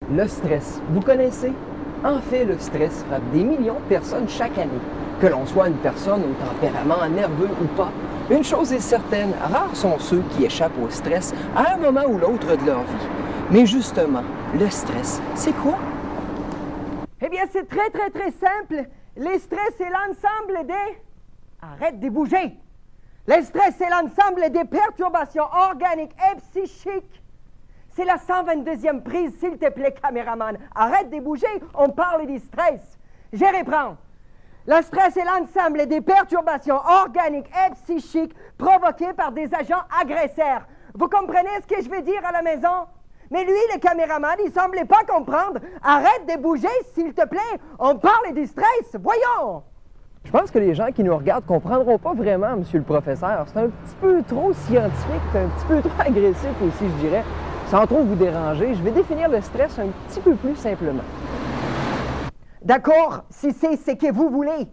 Le stress, vous connaissez? En fait, le stress frappe des millions de personnes chaque année. Que l'on soit une personne au tempérament nerveux ou pas, une chose est certaine, rares sont ceux qui échappent au stress à un moment ou l'autre de leur vie. Mais justement, le stress, c'est quoi? Eh bien, c'est très simple. Le stress, c'est l'ensemble des... Arrête de bouger! Le stress, c'est l'ensemble des perturbations organiques et psychiques. C'est la 122e prise, s'il te plaît, caméraman. Arrête de bouger, on parle du stress. Je reprends. Le stress est l'ensemble des perturbations organiques et psychiques provoquées par des agents agresseurs. Vous comprenez ce que je veux dire à la maison? Mais lui, le caméraman, il semblait pas comprendre. Arrête de bouger, s'il te plaît. On parle du stress. Voyons! Je pense que les gens qui nous regardent ne comprendront pas vraiment, monsieur le professeur. C'est un petit peu trop scientifique, c'est un petit peu trop agressif aussi, je dirais. Sans trop vous déranger, je vais définir le stress un petit peu plus simplement. D'accord, si c'est ce que vous voulez.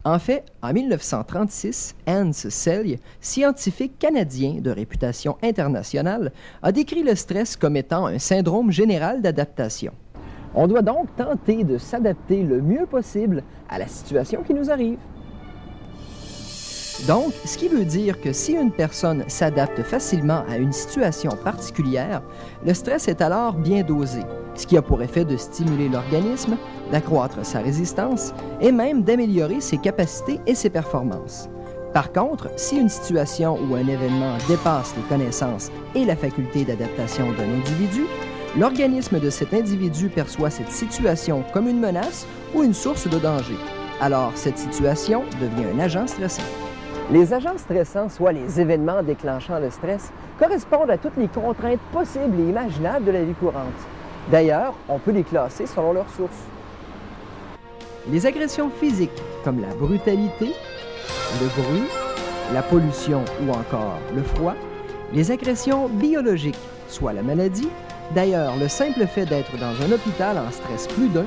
En fait, en 1936, Hans Selye, scientifique canadien de réputation internationale, a décrit le stress comme étant un syndrome général d'adaptation. On doit donc tenter de s'adapter le mieux possible à la situation qui nous arrive. Donc, ce qui veut dire que si une personne s'adapte facilement à une situation particulière, le stress est alors bien dosé, ce qui a pour effet de stimuler l'organisme, d'accroître sa résistance et même d'améliorer ses capacités et ses performances. Par contre, si une situation ou un événement dépasse les connaissances et la faculté d'adaptation d'un individu, l'organisme de cet individu perçoit cette situation comme une menace ou une source de danger. Alors, cette situation devient un agent stressant. Les agents stressants, soit les événements déclenchant le stress, correspondent à toutes les contraintes possibles et imaginables de la vie courante. D'ailleurs, on peut les classer selon leurs sources. Les agressions physiques, comme la brutalité, le bruit, la pollution ou encore le froid. Les agressions biologiques, soit la maladie. D'ailleurs, le simple fait d'être dans un hôpital en stresse plus d'un.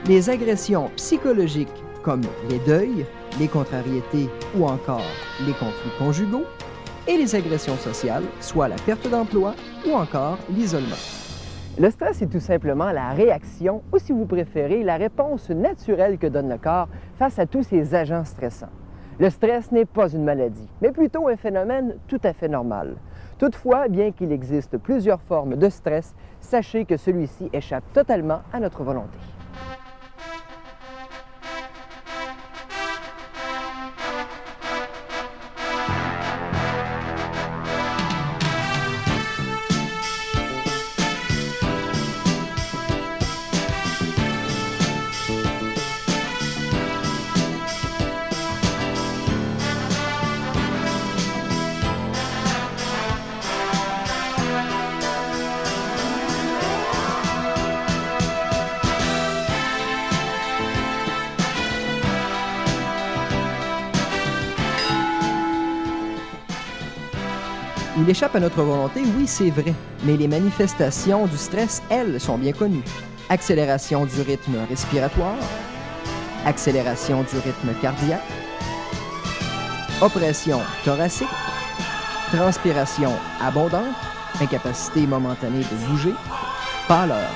Les agressions psychologiques, comme les deuils, les contrariétés ou encore les conflits conjugaux, et les agressions sociales, soit la perte d'emploi ou encore l'isolement. Le stress est tout simplement la réaction, ou si vous préférez, la réponse naturelle que donne le corps face à tous ces agents stressants. Le stress n'est pas une maladie, mais plutôt un phénomène tout à fait normal. Toutefois, bien qu'il existe plusieurs formes de stress, sachez que celui-ci échappe totalement à notre volonté. Il échappe à notre volonté, oui, c'est vrai, mais les manifestations du stress, elles, sont bien connues. Accélération du rythme respiratoire, accélération du rythme cardiaque, oppression thoracique, transpiration abondante, incapacité momentanée de bouger, pâleur.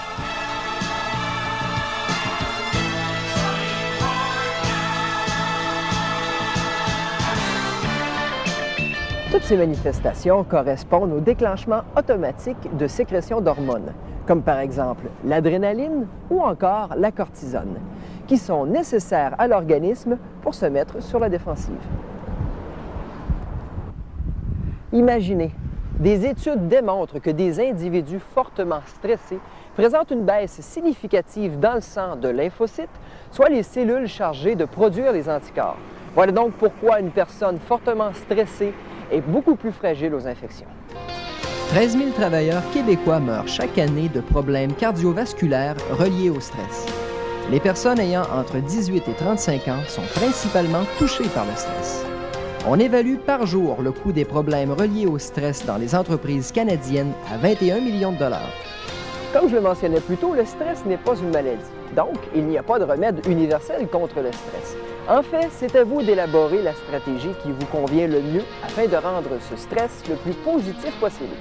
Toutes ces manifestations correspondent au déclenchement automatique de sécrétion d'hormones, comme par exemple l'adrénaline ou encore la cortisone, qui sont nécessaires à l'organisme pour se mettre sur la défensive. Imaginez, des études démontrent que des individus fortement stressés présentent une baisse significative dans le sang de lymphocytes, soit les cellules chargées de produire les anticorps. Voilà donc pourquoi une personne fortement stressée est beaucoup plus fragile aux infections. 13 000 travailleurs québécois meurent chaque année de problèmes cardiovasculaires reliés au stress. Les personnes ayant entre 18 et 35 ans sont principalement touchées par le stress. On évalue par jour le coût des problèmes reliés au stress dans les entreprises canadiennes à 21 millions de dollars. Comme je le mentionnais plus tôt, le stress n'est pas une maladie. Donc, il n'y a pas de remède universel contre le stress. En fait, c'est à vous d'élaborer la stratégie qui vous convient le mieux afin de rendre ce stress le plus positif possible.